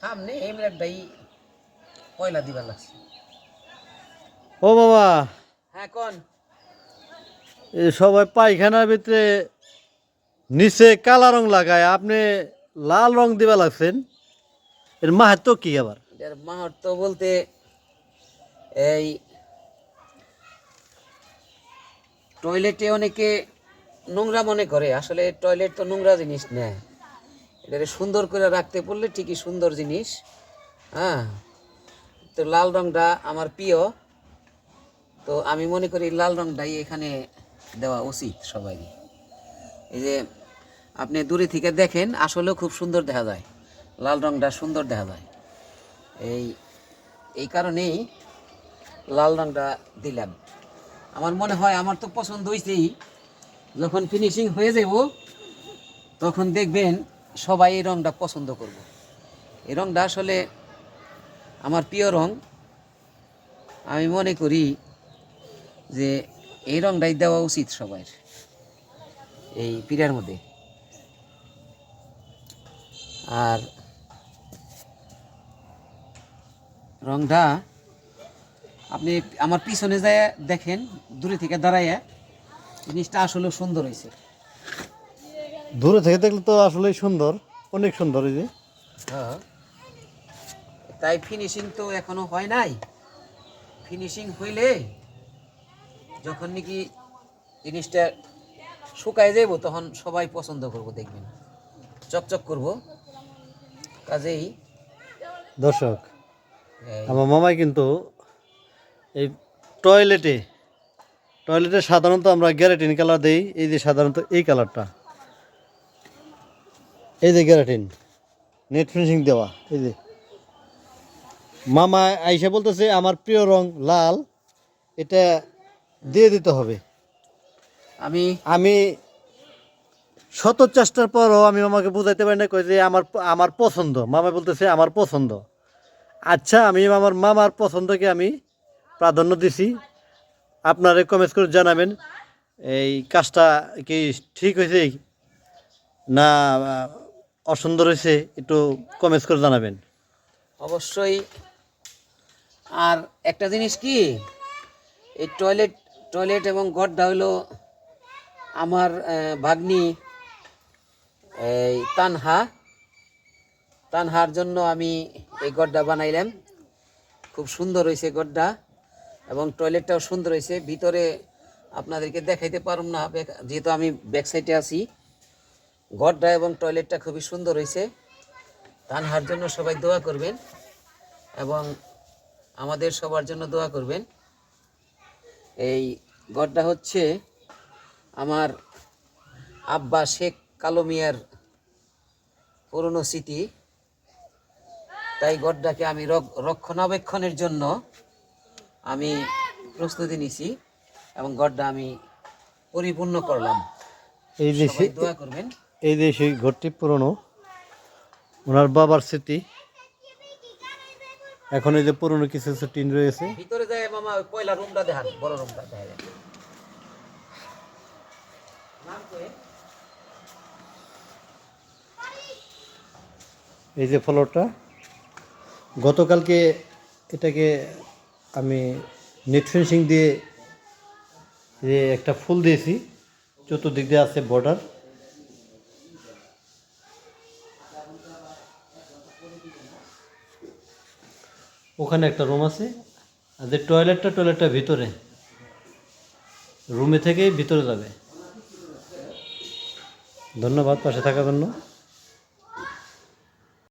সামনে এমরাটাই পয়লা দিবার লাগছে। ও বাবা, হ্যাঁ কোন সবাই পায়খানার ভিতরে নিচে কালা রং লাগায়, আপনি লাল রং দিবা লাগছেন। এর মাহাত্ম কি আবার? এর মাহাত্ম বলতে এই টয়লেটে অনেকে নোংরা মনে করে, আসলে টয়লেট তো নোংরা জিনিস না, এটা সুন্দর করে রাখতে পারলে ঠিকই সুন্দর জিনিস। হ্যাঁ, তো লাল রংটা আমার প্রিয়, তো আমি মনে করি লাল রংটাই এখানে দেওয়া উচিত সবাই। এই যে আপনি দূরে থেকে দেখেন, আসলেও খুব সুন্দর দেখা যায়, লাল রংটা সুন্দর দেখা যায়। এই কারণেই লাল রংটা দিলাম। আমার মনে হয় আমার তো পছন্দ হয়েছেই, যখন ফিনিশিং হয়ে যাব তখন দেখবেন সবাই এই রংটা পছন্দ করব। এই রংটা আসলে আমার প্রিয় রং, আমি মনে করি যে এই রংটাই দেওয়া উচিত সবার এই পিড়ার মধ্যে। আর রংটা আপনি আমার পিছনে যায় দেখেন, দূরে থেকে দাঁড়াইয়া, জিনিসটা আসলে সুন্দর হয়েছে। দূরে থেকে দেখলে তো আসলেই সুন্দর, অনেক সুন্দর। এই যে হ্যাঁ, তাই ফিনিশিং তো এখনো হয় নাই। ফিনিশিং হইলে যখন নাকি জিনিসটা শুকায় যাব তখন সবাই পছন্দ করব, দেখবেন চকচক করব। কাজেই দর্শক, এই আমার মামাই কিন্তু এই টয়লেটে টয়লেটে সাধারণত আমরা গ্যারাটিন কালার দেই। এই যে সাধারণত এই কালারটা, এই যে গ্যারাটিন নেট ফিনিশিং দেওয়া, এই যে মামা আইসা বলতেছে আমার প্রিয় রং লাল, এটা দিয়ে দিতে হবে। আমি আমি শত চেষ্টার পরও আমি মামাকে বুঝাইতে পারি না, কই যে আমার আমার পছন্দ। মামা বলতেছে আমার পছন্দ। আচ্ছা, আমি আমার মামার পছন্দকে আমি প্রাধান্য দিছি। আপনারা কমেন্টস করে জানাবেন এই কাজটা কি ঠিক হয়েছে না অসুন্দর হয়েছে, একটু কমেন্টস করে জানাবেন। অবশ্যই। আর একটা জিনিস কি, এই টয়লেট এবং গড্ডা হলো আমার ভাগ্নি এই তানহার জন্য আমি এই গড্ডা বানাইলাম। খুব সুন্দর হয়েছে গড্ডা, এবং টয়লেটটাও সুন্দর হয়েছে। ভিতরে আপনাদেরকে দেখাইতে পারুম না যেহেতু আমি ব্যাক সাইডে আছি। গড্ডা এবং টয়লেটটা খুবই সুন্দর হয়েছে। তানহার জন্য সবাই দোয়া করবেন এবং আমাদের সবার জন্য দোয়া করবেন। এই গড্ডা হচ্ছে আমার আব্বা শেখ কালো মিয়ার পুরনো স্মৃতি, তাই গড্ডাকে আমি রক্ষণাবেক্ষণের জন্য আমি প্রস্তুতি নিছি এবং গড্ডা আমি পরিপূর্ণ করলাম। এই যে সবাই দোয়া করবেন। এই যে সেই ঘরটি পুরনো, ওনার বাবার স্মৃতি। এখন এই যে পুরনো কিছু কিছু টিন রয়েছে। ভিতরে যায় মামা, ওই পয়লা রুমটা দেখান, বড় রুমটা দেখা যায়। এই যে ফ্লোরটা, গতকালকে এটাকে আমি নেট ফিনিশিং দিয়ে যে একটা ফুল দিয়েছি, চতুর্দিক দিয়ে আছে বর্ডার। ওখানে একটা রুম আছে, আর যে টয়লেটটা ভিতরে, রুমে থেকেই ভিতরে যাবে। ধন্যবাদ পাশে থাকার জন্য।